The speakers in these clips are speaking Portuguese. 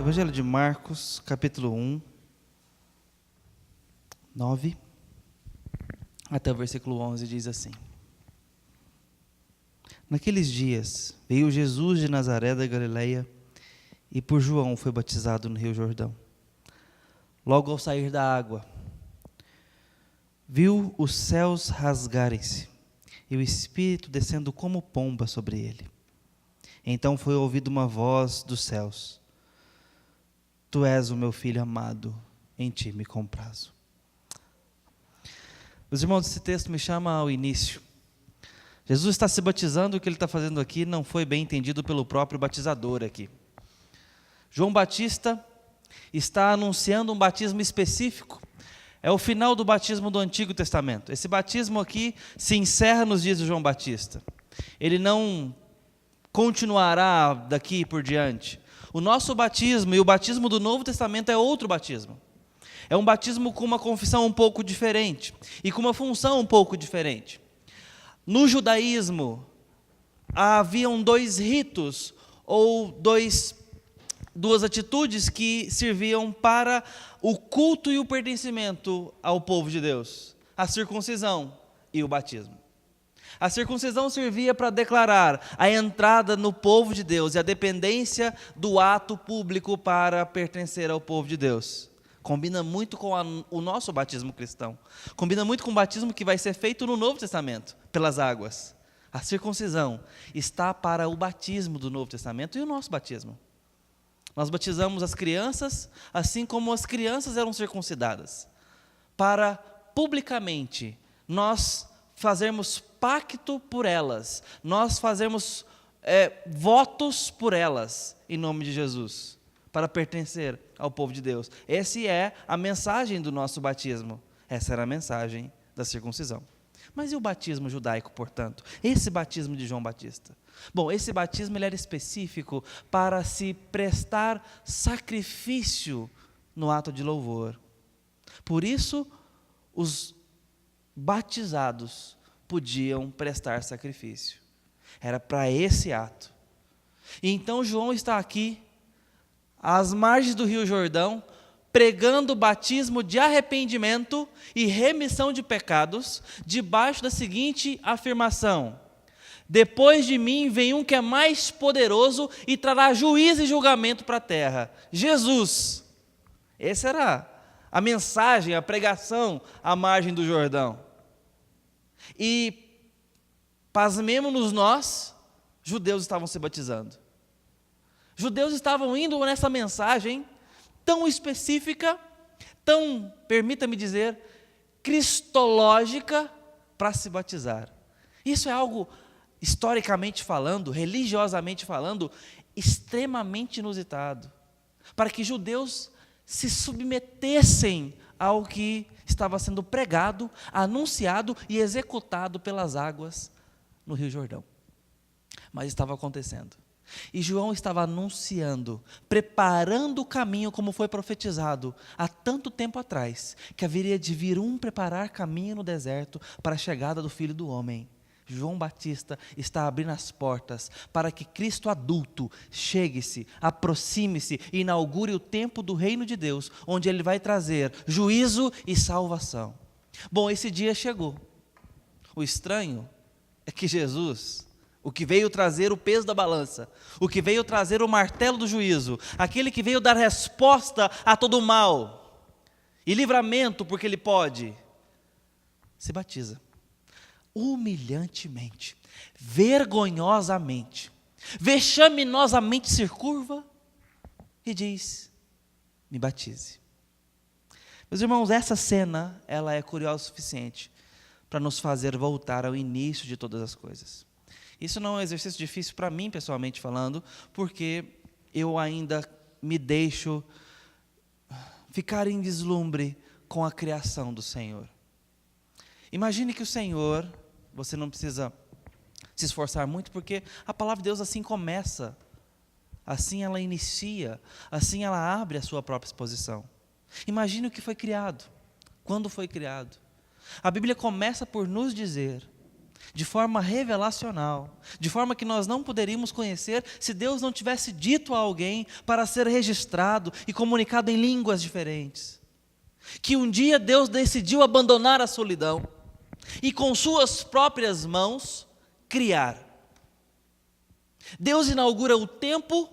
Evangelho de Marcos, capítulo 1, 9, até o versículo 11, diz assim: Naqueles dias, veio Jesus de Nazaré da Galileia, e por João foi batizado no Rio Jordão. Logo ao sair da água, viu os céus rasgarem-se, e o Espírito descendo como pomba sobre ele. Então foi ouvida uma voz dos céus: Tu és o meu filho amado, em ti me comprazo. Meus irmãos, esse texto me chama ao início. Jesus está se batizando, o que ele está fazendo aqui não foi bem entendido pelo próprio batizador aqui. João Batista está anunciando um batismo específico. É o final do batismo do Antigo Testamento. Esse batismo aqui se encerra nos dias de João Batista. Ele não continuará daqui por diante. O nosso batismo e o batismo do Novo Testamento é outro batismo. É um batismo com uma confissão um pouco diferente e com uma função um pouco diferente. No judaísmo, haviam dois ritos ou duas atitudes que serviam para o culto e o pertencimento ao povo de Deus: a circuncisão e o batismo. A circuncisão servia para declarar a entrada no povo de Deus e a dependência do ato público para pertencer ao povo de Deus. Combina muito com o nosso batismo cristão. Combina muito com o batismo que vai ser feito no Novo Testamento, pelas águas. A circuncisão está para o batismo do Novo Testamento e o nosso batismo. Nós batizamos as crianças, assim como as crianças eram circuncidadas, para publicamente nós fazermos pacto por elas, nós fazermos votos por elas, em nome de Jesus, para pertencer ao povo de Deus. Essa é a mensagem do nosso batismo. Essa era a mensagem da circuncisão. Mas e o batismo judaico, portanto? Esse batismo de João Batista? Bom, esse batismo ele era específico para se prestar sacrifício no ato de louvor. Por isso, os batizados podiam prestar sacrifício. Era para esse ato. E então João está aqui, às margens do Rio Jordão, pregando o batismo de arrependimento e remissão de pecados, debaixo da seguinte afirmação: depois de mim vem um que é mais poderoso e trará juízo e julgamento para a terra. Jesus. Essa era a mensagem, a pregação à margem do Jordão. E, pasmemo-nos nós, judeus estavam se batizando. Judeus estavam indo nessa mensagem tão específica, tão, permita-me dizer, cristológica, para se batizar. Isso é algo, historicamente falando, religiosamente falando, extremamente inusitado, para que judeus se submetessem ao que estava sendo pregado, anunciado e executado pelas águas no Rio Jordão. Mas estava acontecendo. E João estava anunciando, preparando o caminho, como foi profetizado há tanto tempo atrás, que haveria de vir um preparar caminho no deserto para a chegada do Filho do Homem. João Batista está abrindo as portas para que Cristo adulto chegue-se, aproxime-se e inaugure o tempo do reino de Deus, onde Ele vai trazer juízo e salvação. Bom, esse dia chegou. O estranho é que Jesus, o que veio trazer o peso da balança, o que veio trazer o martelo do juízo, aquele que veio dar resposta a todo o mal e livramento, porque Ele pode, se batiza. Humilhantemente, vergonhosamente, vexaminosamente se curva e diz: me batize. Meus irmãos, essa cena, ela é curiosa o suficiente para nos fazer voltar ao início de todas as coisas. Isso não é um exercício difícil para mim, pessoalmente falando, porque eu ainda me deixo ficar em deslumbre com a criação do Senhor. Imagine que o Senhor, você não precisa se esforçar muito, porque a palavra de Deus assim começa, assim ela inicia, assim ela abre a sua própria exposição. Imagine o que foi criado, quando foi criado. A Bíblia começa por nos dizer de forma revelacional, de forma que nós não poderíamos conhecer se Deus não tivesse dito a alguém para ser registrado e comunicado em línguas diferentes. Que um dia Deus decidiu abandonar a solidão e com suas próprias mãos criar. Deus inaugura o tempo,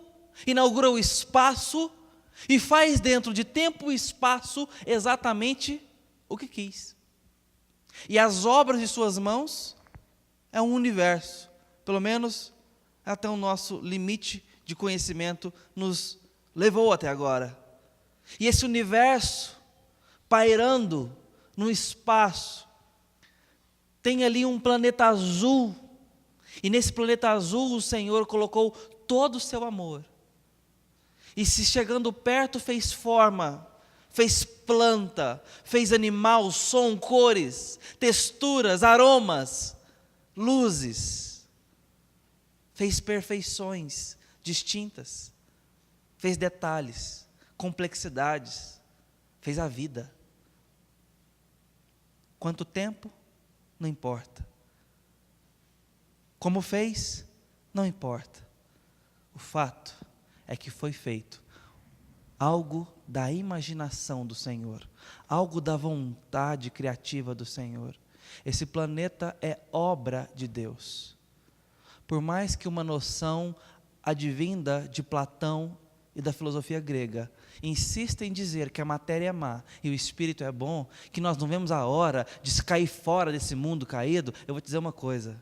inaugura o espaço e faz dentro de tempo e espaço exatamente o que quis. E as obras de suas mãos é um universo, pelo menos até o nosso limite de conhecimento nos levou até agora. E esse universo pairando no espaço, tem ali um planeta azul, e nesse planeta azul o Senhor colocou todo o seu amor, e se chegando perto fez forma, fez planta, fez animal, som, cores, texturas, aromas, luzes, fez perfeições distintas, fez detalhes, complexidades, fez a vida. Quanto tempo? Não importa. Como fez? Não importa. O fato é que foi feito algo da imaginação do Senhor, algo da vontade criativa do Senhor. Esse planeta é obra de Deus. Por mais que uma noção advinda de Platão e da filosofia grega insista em dizer que a matéria é má e o espírito é bom, que nós não vemos a hora de cair fora desse mundo caído, eu vou te dizer uma coisa: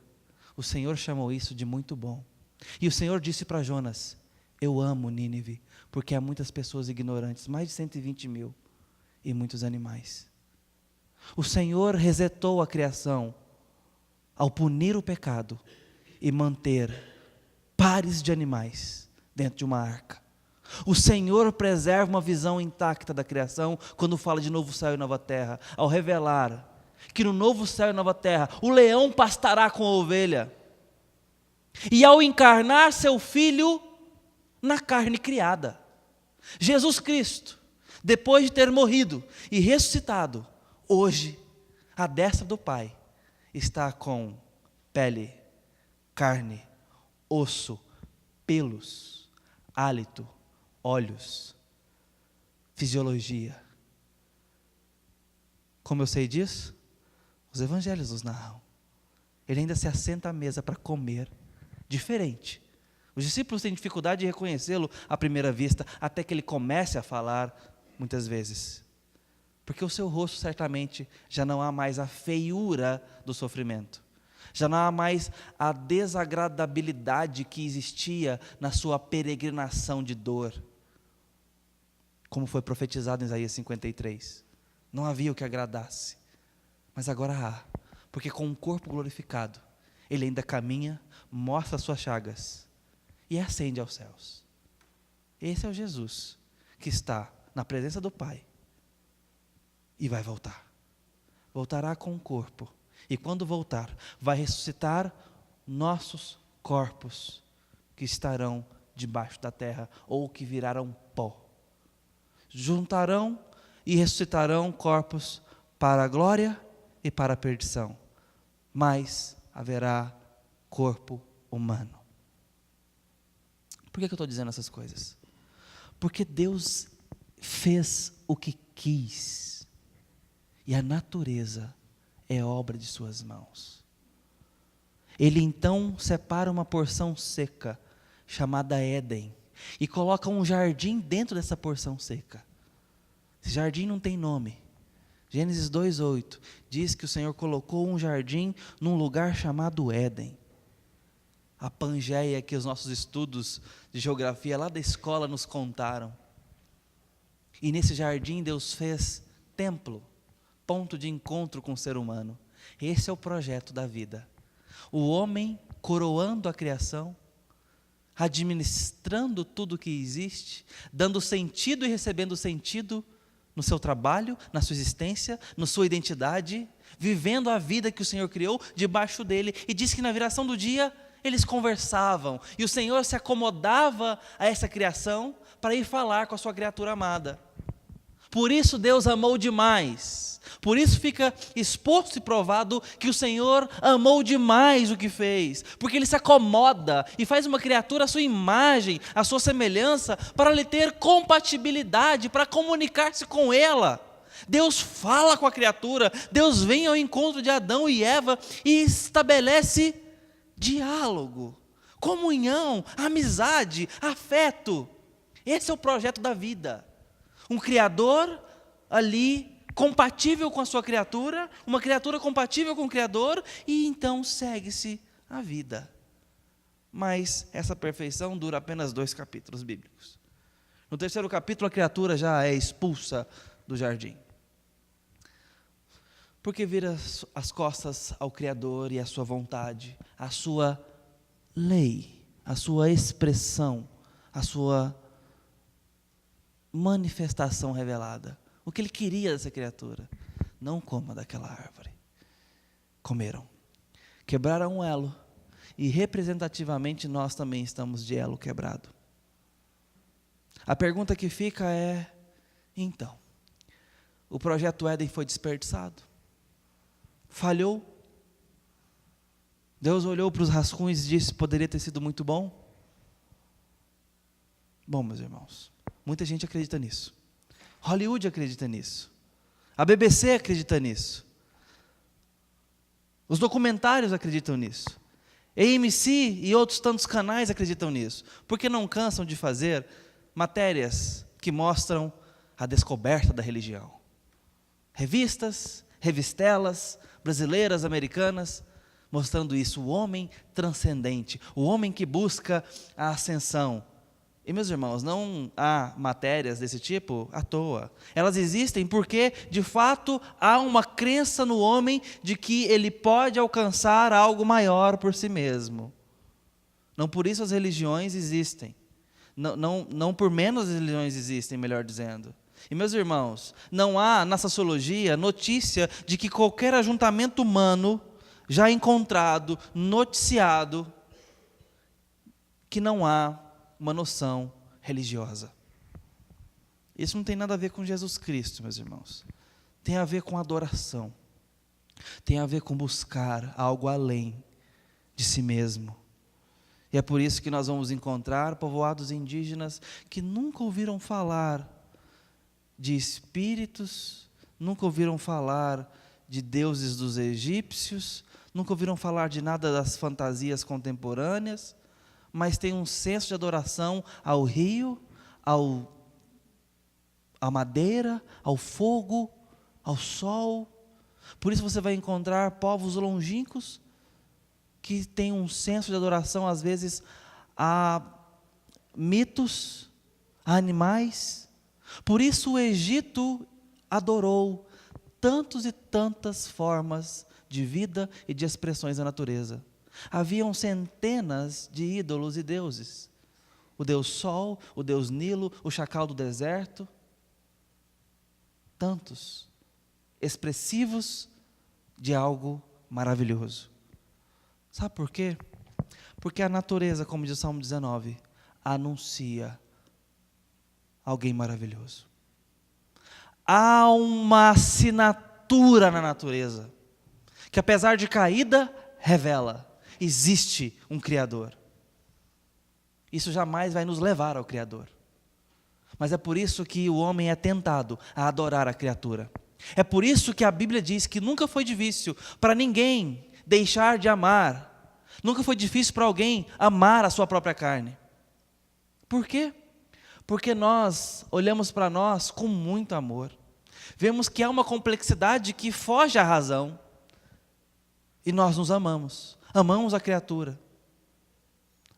o Senhor chamou isso de muito bom. E o Senhor disse para Jonas: eu amo Nínive, porque há muitas pessoas ignorantes, mais de 120 mil, e muitos animais. O Senhor resetou a criação ao punir o pecado e manter pares de animais dentro de uma arca. O Senhor preserva uma visão intacta da criação quando fala de novo céu e nova terra, ao revelar que no novo céu e nova terra o leão pastará com a ovelha, e ao encarnar seu filho na carne criada, Jesus Cristo, depois de ter morrido e ressuscitado, hoje, à destra do Pai, está com pele, carne, osso, pelos, hálito, olhos, fisiologia. Como eu sei disso? Os evangelhos nos narram. Ele ainda se assenta à mesa para comer, diferente. Os discípulos têm dificuldade de reconhecê-lo à primeira vista, até que ele comece a falar, muitas vezes. Porque o seu rosto certamente já não há mais a feiura do sofrimento. Já não há mais a desagradabilidade que existia na sua peregrinação de dor. Como foi profetizado em Isaías 53. Não havia o que agradasse. Mas agora há. Porque com um corpo glorificado, ele ainda caminha, mostra as suas chagas e ascende aos céus. Esse é o Jesus que está na presença do Pai e vai voltar. Voltará com um corpo. E quando voltar, vai ressuscitar nossos corpos que estarão debaixo da terra ou que virarão pó. Juntarão e ressuscitarão corpos para a glória e para a perdição. Mas haverá corpo humano. Por que eu estou dizendo essas coisas? Porque Deus fez o que quis. E a natureza é obra de suas mãos. Ele então separa uma porção seca, chamada Éden, e coloca um jardim dentro dessa porção seca. Esse jardim não tem nome. Gênesis 2:8 diz que o Senhor colocou um jardim num lugar chamado Éden. A Pangeia que os nossos estudos de geografia lá da escola nos contaram. E nesse jardim Deus fez templo, ponto de encontro com o ser humano. Esse é o projeto da vida. O homem coroando a criação, administrando tudo que existe, dando sentido e recebendo sentido no seu trabalho, na sua existência, na sua identidade, vivendo a vida que o Senhor criou debaixo dele. E diz que na viração do dia eles conversavam, e o Senhor se acomodava a essa criação para ir falar com a sua criatura amada. Por isso Deus amou demais. Por isso fica exposto e provado que o Senhor amou demais o que fez. Porque Ele se acomoda e faz uma criatura à sua imagem, à sua semelhança, para lhe ter compatibilidade, para comunicar-se com ela. Deus fala com a criatura, Deus vem ao encontro de Adão e Eva e estabelece diálogo, comunhão, amizade, afeto. Esse é o projeto da vida. Um Criador ali compatível com a sua criatura, uma criatura compatível com o Criador, e então segue-se a vida. Mas essa perfeição dura apenas 2 capítulos bíblicos. No 3º capítulo, a criatura já é expulsa do jardim. Porque vira as costas ao Criador e à sua vontade, à sua lei, à sua expressão, à sua manifestação revelada. O que Ele queria dessa criatura? Não coma daquela árvore. Comeram. Quebraram um elo. E representativamente nós também estamos de elo quebrado. A pergunta que fica é, então, o projeto Éden foi desperdiçado? Falhou? Deus olhou para os rascunhos e disse, poderia ter sido muito bom? Bom, meus irmãos, muita gente acredita nisso. Hollywood acredita nisso. A BBC acredita nisso. Os documentários acreditam nisso. AMC e outros tantos canais acreditam nisso. Porque não cansam de fazer matérias que mostram a descoberta da religião. Revistas, revistelas, brasileiras, americanas, mostrando isso. O homem transcendente, o homem que busca a ascensão. E, meus irmãos, não há matérias desse tipo à toa. Elas existem porque, de fato, há uma crença no homem de que ele pode alcançar algo maior por si mesmo. Não por isso as religiões existem. Não por menos as religiões existem, melhor dizendo. E, meus irmãos, não há na sociologia notícia de que qualquer ajuntamento humano já encontrado, noticiado, que não há uma noção religiosa. Isso não tem nada a ver com Jesus Cristo, meus irmãos. Tem a ver com adoração. Tem a ver com buscar algo além de si mesmo. E é por isso que nós vamos encontrar povoados indígenas que nunca ouviram falar de espíritos, nunca ouviram falar de deuses dos egípcios, nunca ouviram falar de nada das fantasias contemporâneas, mas tem um senso de adoração ao rio, à madeira, ao fogo, ao sol. Por isso você vai encontrar povos longínquos que têm um senso de adoração, às vezes, a mitos, a animais. Por isso o Egito adorou tantas e tantas formas de vida e de expressões da natureza. Haviam centenas de ídolos e deuses. O Deus Sol, o Deus Nilo, o chacal do deserto. Tantos, expressivos de algo maravilhoso. Sabe por quê? Porque a natureza, como diz o Salmo 19, anuncia alguém maravilhoso. Há uma assinatura na natureza, que apesar de caída, revela. Existe um Criador. Isso jamais vai nos levar ao Criador. Mas é por isso que o homem é tentado a adorar a criatura. É por isso que a Bíblia diz que nunca foi difícil para ninguém deixar de amar. Nunca foi difícil para alguém amar a sua própria carne. Por quê? Porque nós olhamos para nós com muito amor. Vemos que há uma complexidade que foge à razão. E nós nos amamos. Amamos a criatura.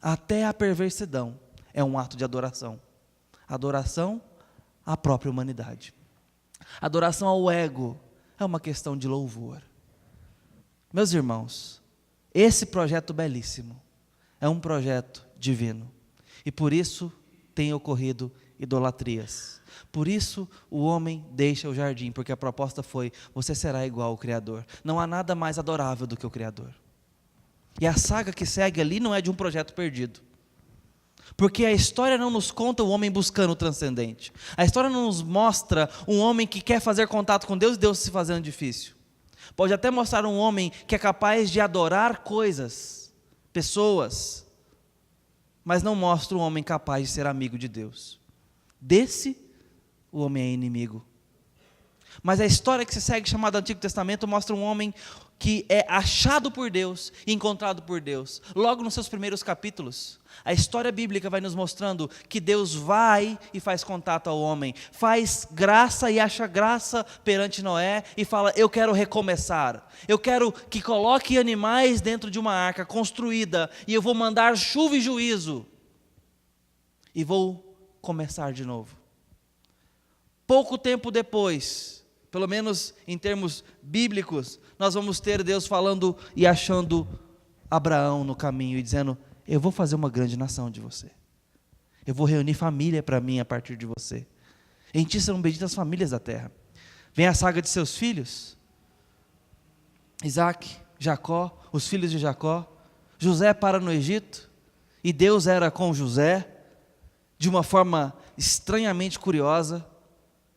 Até a perversidão é um ato de adoração. Adoração à própria humanidade. Adoração ao ego é uma questão de louvor. Meus irmãos, esse projeto belíssimo é um projeto divino. E por isso tem ocorrido idolatrias. Por isso o homem deixa o jardim, porque a proposta foi, você será igual ao Criador. Não há nada mais adorável do que o Criador. E a saga que segue ali não é de um projeto perdido. Porque a história não nos conta o homem buscando o transcendente. A história não nos mostra um homem que quer fazer contato com Deus e Deus se fazendo difícil. Pode até mostrar um homem que é capaz de adorar coisas, pessoas, mas não mostra um homem capaz de ser amigo de Deus. Desse, o homem é inimigo. Mas a história que se segue, chamada Antigo Testamento, mostra um homem que é achado por Deus e encontrado por Deus. Logo nos seus primeiros capítulos, a história bíblica vai nos mostrando que Deus vai e faz contato ao homem, faz graça e acha graça perante Noé e fala: eu quero recomeçar, eu quero que coloque animais dentro de uma arca construída e eu vou mandar chuva e juízo e vou começar de novo. Pouco tempo depois, pelo menos em termos bíblicos, nós vamos ter Deus falando e achando Abraão no caminho e dizendo: eu vou fazer uma grande nação de você. Eu vou reunir família para mim a partir de você. Em ti serão benditas as famílias da terra. Vem a saga de seus filhos. Isaac, Jacó, os filhos de Jacó. José para no Egito. E Deus era com José. De uma forma estranhamente curiosa.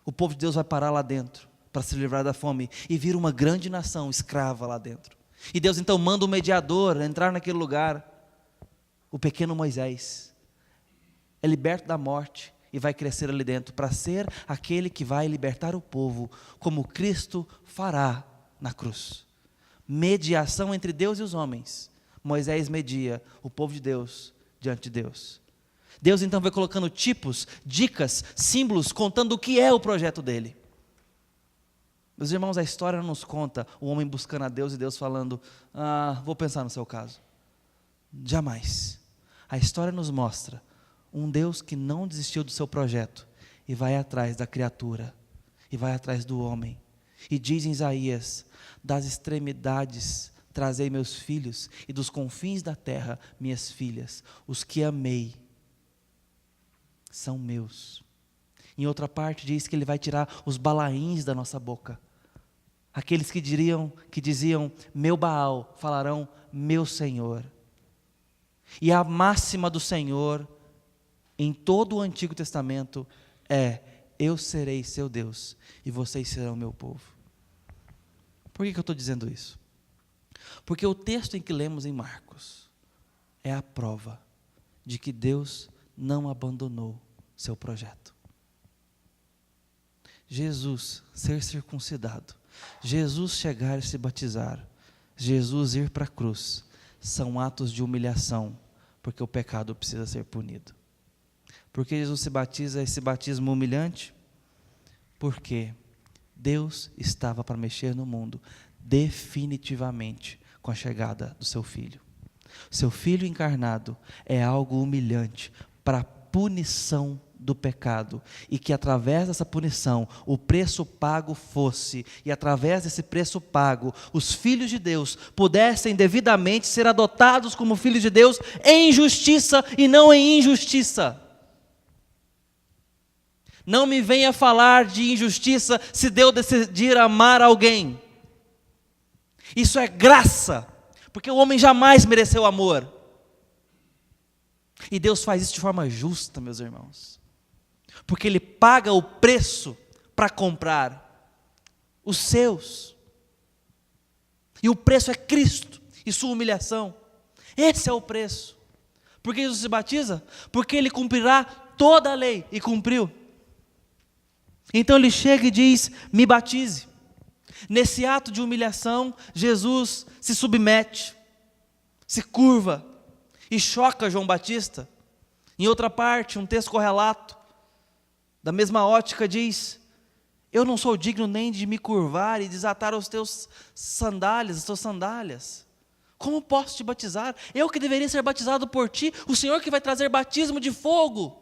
O povo de Deus vai parar lá dentro para se livrar da fome e vir uma grande nação escrava lá dentro. E Deus então manda um mediador entrar naquele lugar. O pequeno Moisés é liberto da morte e vai crescer ali dentro para ser aquele que vai libertar o povo, como Cristo fará na cruz. Mediação entre Deus e os homens. Moisés media o povo de Deus diante de Deus. Deus então vai colocando tipos, dicas, símbolos, contando o que é o projeto dele. Meus irmãos, a história não nos conta o homem buscando a Deus e Deus falando: vou pensar no seu caso. Jamais. A história nos mostra um Deus que não desistiu do seu projeto e vai atrás da criatura, e vai atrás do homem. E diz em Isaías: das extremidades trazei meus filhos, e dos confins da terra minhas filhas. Os que amei são meus. Em outra parte diz que ele vai tirar os balaíns da nossa boca. Aqueles que diziam meu Baal, falarão meu Senhor. E a máxima do Senhor em todo o Antigo Testamento é: eu serei seu Deus e vocês serão meu povo. Por que eu estou dizendo isso? Porque o texto em que lemos em Marcos é a prova de que Deus não abandonou seu projeto. Jesus ser circuncidado, Jesus chegar e se batizar, Jesus ir para a cruz, são atos de humilhação, porque o pecado precisa ser punido. Por que Jesus se batiza, esse batismo humilhante? Porque Deus estava para mexer no mundo definitivamente com a chegada do seu Filho. Seu Filho encarnado é algo humilhante para a punição do pecado, e que através dessa punição o preço pago fosse, e através desse preço pago os filhos de Deus pudessem devidamente ser adotados como filhos de Deus em justiça e não em injustiça. Não me venha falar de injustiça se Deus decidir amar alguém. Isso é graça, porque o homem jamais mereceu amor. E Deus faz isso de forma justa, meus irmãos. Porque Ele paga o preço para comprar os seus. E o preço é Cristo e sua humilhação. Esse é o preço. Por que Jesus se batiza? Porque Ele cumprirá toda a lei, e cumpriu. Então Ele chega e diz: me batize. Nesse ato de humilhação, Jesus se submete, se curva e choca João Batista. Em outra parte, um texto correlato, da mesma ótica, diz: eu não sou digno nem de me curvar e desatar os teus sandálias, as tuas sandálias. Como posso te batizar? Eu que deveria ser batizado por ti, o Senhor que vai trazer batismo de fogo.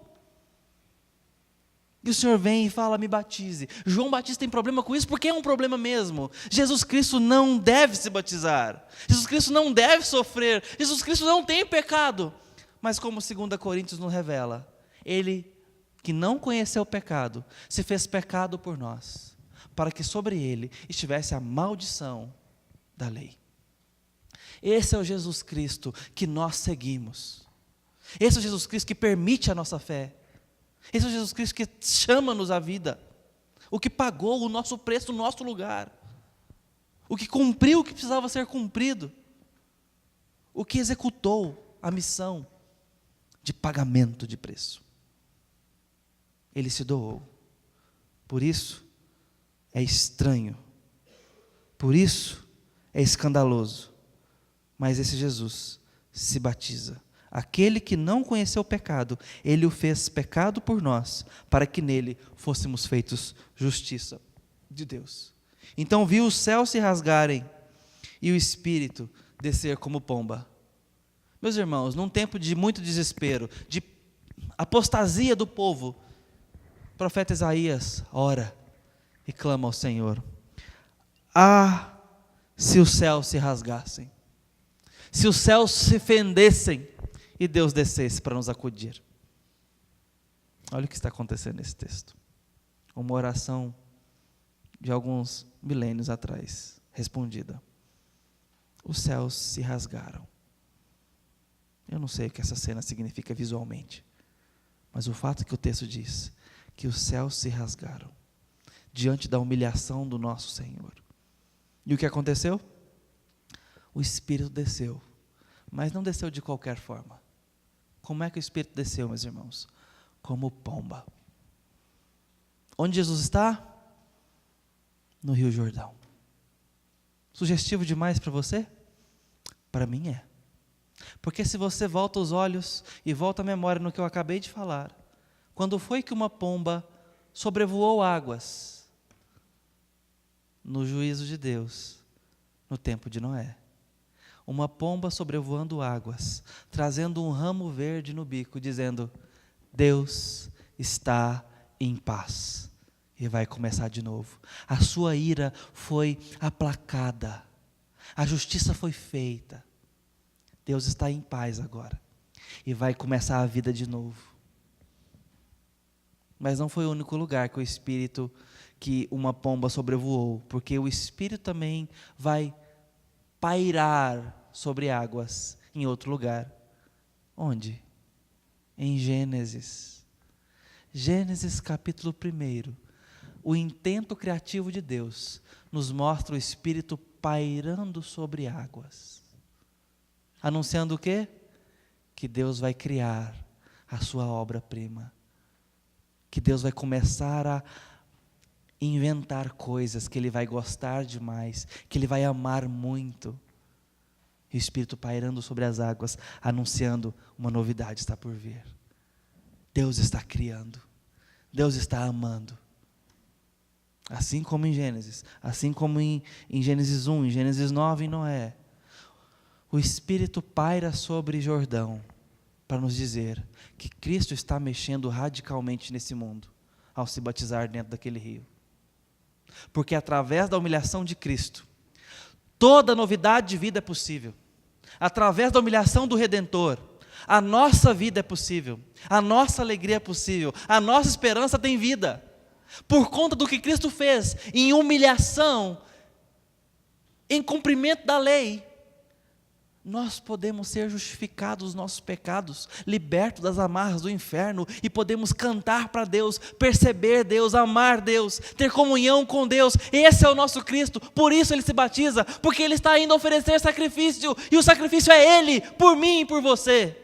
E o Senhor vem e fala: me batize. João Batista tem problema com isso, porque é um problema mesmo. Jesus Cristo não deve se batizar. Jesus Cristo não deve sofrer. Jesus Cristo não tem pecado. Mas como 2 Coríntios nos revela, Ele que não conheceu o pecado, se fez pecado por nós, para que sobre Ele estivesse a maldição da lei. Esse é o Jesus Cristo que nós seguimos. Esse é o Jesus Cristo que permite a nossa fé. Esse é o Jesus Cristo que chama-nos à vida. O que pagou o nosso preço no nosso lugar. O que cumpriu o que precisava ser cumprido. O que executou a missão de pagamento de preço. Ele se doou. Por isso é estranho. Por isso é escandaloso. Mas esse Jesus se batiza. Aquele que não conheceu o pecado, ele o fez pecado por nós, para que nele fôssemos feitos justiça de Deus. Então viu os céus se rasgarem e o Espírito descer como pomba. Meus irmãos, num tempo de muito desespero, de apostasia do povo, o profeta Isaías ora e clama ao Senhor: ah, se os céus se rasgassem, se os céus se fendessem e Deus descesse para nos acudir. Olha o que está acontecendo nesse texto. Uma oração de alguns milênios atrás, respondida. Os céus se rasgaram. Eu não sei o que essa cena significa visualmente, mas o fato é que o texto diz que os céus se rasgaram diante da humilhação do nosso Senhor. E o que aconteceu? O Espírito desceu, mas não desceu de qualquer forma. Como é que o Espírito desceu, meus irmãos? Como pomba. Onde Jesus está? No Rio Jordão. Sugestivo demais para você? Para mim é. Porque se você volta os olhos e volta a memória no que eu acabei de falar, quando foi que uma pomba sobrevoou águas? No juízo de Deus, no tempo de Noé. Uma pomba sobrevoando águas, trazendo um ramo verde no bico, dizendo: Deus está em paz. E vai começar de novo. A sua ira foi aplacada. A justiça foi feita. Deus está em paz agora. E vai começar a vida de novo. Mas não foi o único lugar que o Espírito, que uma pomba sobrevoou, porque o Espírito também vai pairar sobre águas em outro lugar. Onde? Em Gênesis. Gênesis capítulo 1. O intento criativo de Deus nos mostra o Espírito pairando sobre águas. Anunciando o quê? Que Deus vai criar a sua obra-prima. Que Deus vai começar a inventar coisas que Ele vai gostar demais, que Ele vai amar muito. E o Espírito pairando sobre as águas, anunciando: uma novidade está por vir. Deus está criando. Deus está amando. Assim como em Gênesis, assim como em Gênesis 1, em Gênesis 9, em Noé. O Espírito paira sobre Jordão para nos dizer que Cristo está mexendo radicalmente nesse mundo ao se batizar dentro daquele rio. Porque através da humilhação de Cristo, toda novidade de vida é possível. Através da humilhação do Redentor, a nossa vida é possível, a nossa alegria é possível, a nossa esperança tem vida. Por conta do que Cristo fez em humilhação, em cumprimento da lei, nós podemos ser justificados dos nossos pecados, libertos das amarras do inferno, e podemos cantar para Deus, perceber Deus, amar Deus, ter comunhão com Deus. Esse é o nosso Cristo. Por isso Ele se batiza, porque Ele está indo oferecer sacrifício, e o sacrifício é Ele, por mim e por você.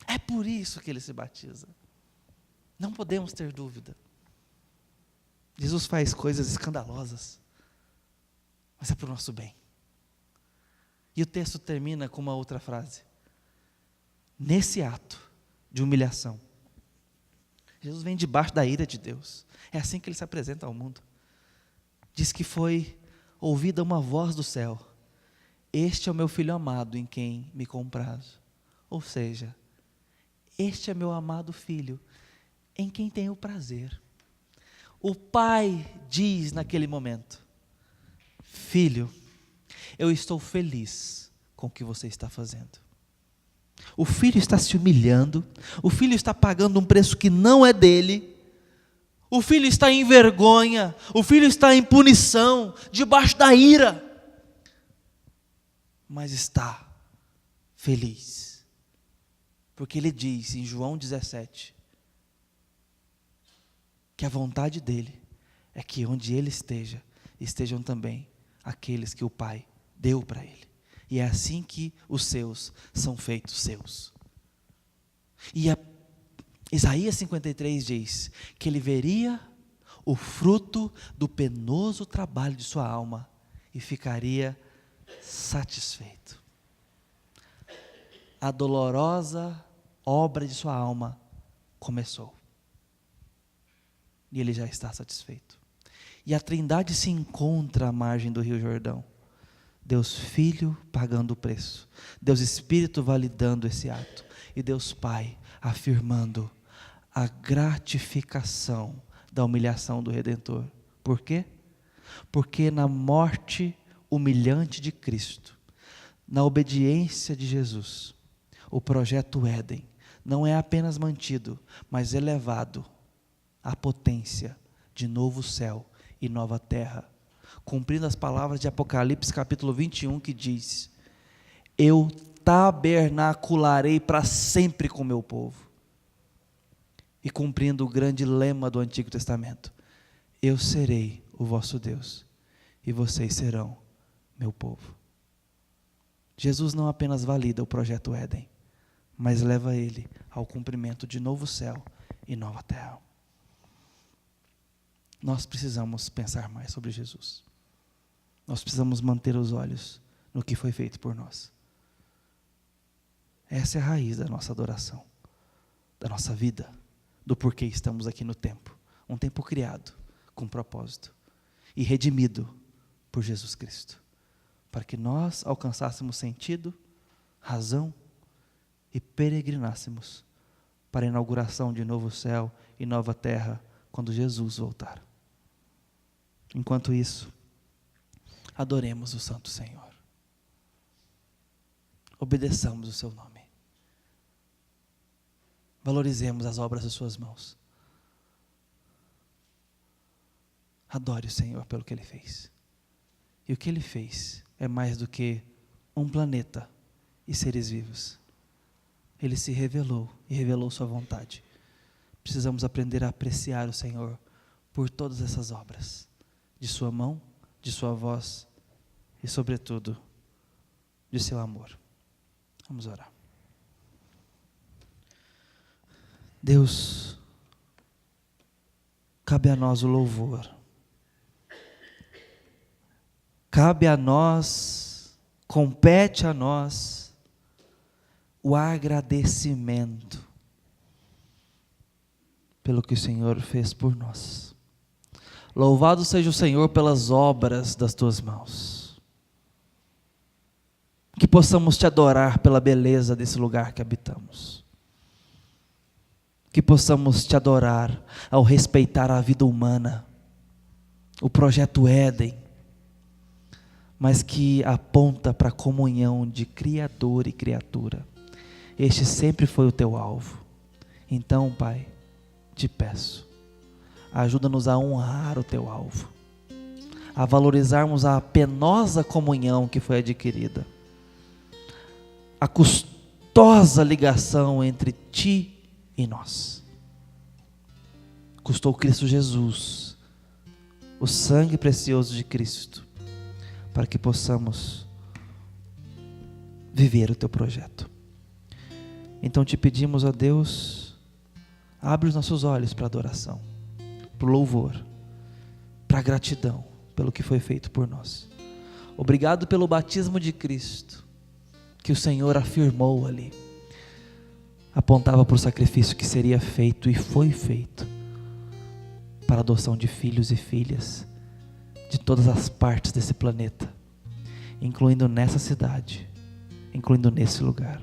É por isso que Ele se batiza. Não podemos ter dúvida. Jesus faz coisas escandalosas, mas é para o nosso bem. E o texto termina com uma outra frase. Nesse ato de humilhação, Jesus vem debaixo da ira de Deus. É assim que Ele se apresenta ao mundo. Diz que foi ouvida uma voz do céu: este é o meu filho amado, em quem me comprazo. Ou seja, este é meu amado filho, em quem tenho prazer. O pai diz naquele momento: filho, eu estou feliz com o que você está fazendo. O filho está se humilhando, o filho está pagando um preço que não é dele, o filho está em vergonha, o filho está em punição, debaixo da ira, mas está feliz. Porque ele diz em João 17, que a vontade dele é que onde ele esteja, estejam também aqueles que o Pai deu para ele. E é assim que os seus são feitos seus. E Isaías 53 diz que ele veria o fruto do penoso trabalho de sua alma e ficaria satisfeito. A dolorosa obra de sua alma começou. E ele já está satisfeito. E a Trindade se encontra à margem do Rio Jordão. Deus Filho pagando o preço. Deus Espírito validando esse ato. E Deus Pai afirmando a gratificação da humilhação do Redentor. Por quê? Porque na morte humilhante de Cristo, na obediência de Jesus, o projeto Éden não é apenas mantido, mas elevado à potência de novo céu e nova terra, cumprindo as palavras de Apocalipse capítulo 21, que diz: eu tabernacularei para sempre com o meu povo. E cumprindo o grande lema do Antigo Testamento: eu serei o vosso Deus, e vocês serão meu povo. Jesus não apenas valida o projeto Éden, mas leva ele ao cumprimento de novo céu e nova terra. Nós precisamos pensar mais sobre Jesus. Nós precisamos manter os olhos no que foi feito por nós. Essa é a raiz da nossa adoração, da nossa vida, do porquê estamos aqui no tempo. Um tempo criado com propósito e redimido por Jesus Cristo, para que nós alcançássemos sentido, razão e peregrinássemos para a inauguração de novo céu e nova terra quando Jesus voltar. Enquanto isso, adoremos o Santo Senhor. Obedeçamos o seu nome. Valorizemos as obras de suas mãos. Adore o Senhor pelo que Ele fez. E o que Ele fez é mais do que um planeta e seres vivos. Ele se revelou e revelou sua vontade. Precisamos aprender a apreciar o Senhor por todas essas obras, de sua mão, de sua voz e, sobretudo, de seu amor. Vamos orar. Deus, cabe a nós o louvor. Cabe a nós, compete a nós o agradecimento pelo que o Senhor fez por nós. Louvado seja o Senhor pelas obras das tuas mãos. Que possamos te adorar pela beleza desse lugar que habitamos. Que possamos te adorar ao respeitar a vida humana, o projeto Éden, mas que aponta para a comunhão de Criador e criatura. Este sempre foi o teu alvo. Então, Pai, te peço, ajuda-nos a honrar o teu alvo, a valorizarmos a penosa comunhão que foi adquirida, a custosa ligação entre ti e nós. Custou Cristo Jesus, o sangue precioso de Cristo, para que possamos viver o teu projeto. Então te pedimos, ó Deus, abre os nossos olhos para a adoração, para o louvor, para a gratidão pelo que foi feito por nós. Obrigado pelo batismo de Cristo, que o Senhor afirmou ali, apontava para o sacrifício que seria feito e foi feito, para a adoção de filhos e filhas, de todas as partes desse planeta, incluindo nessa cidade, incluindo nesse lugar.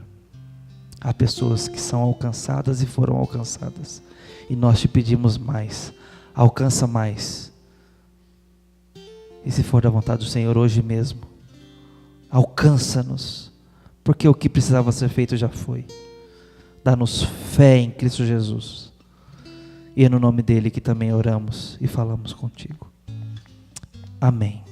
Há pessoas que são alcançadas e foram alcançadas, e nós te pedimos mais, alcança mais. E se for da vontade do Senhor hoje mesmo, alcança-nos, porque o que precisava ser feito já foi. Dá-nos fé em Cristo Jesus, e é no nome dele que também oramos e falamos contigo. Amém.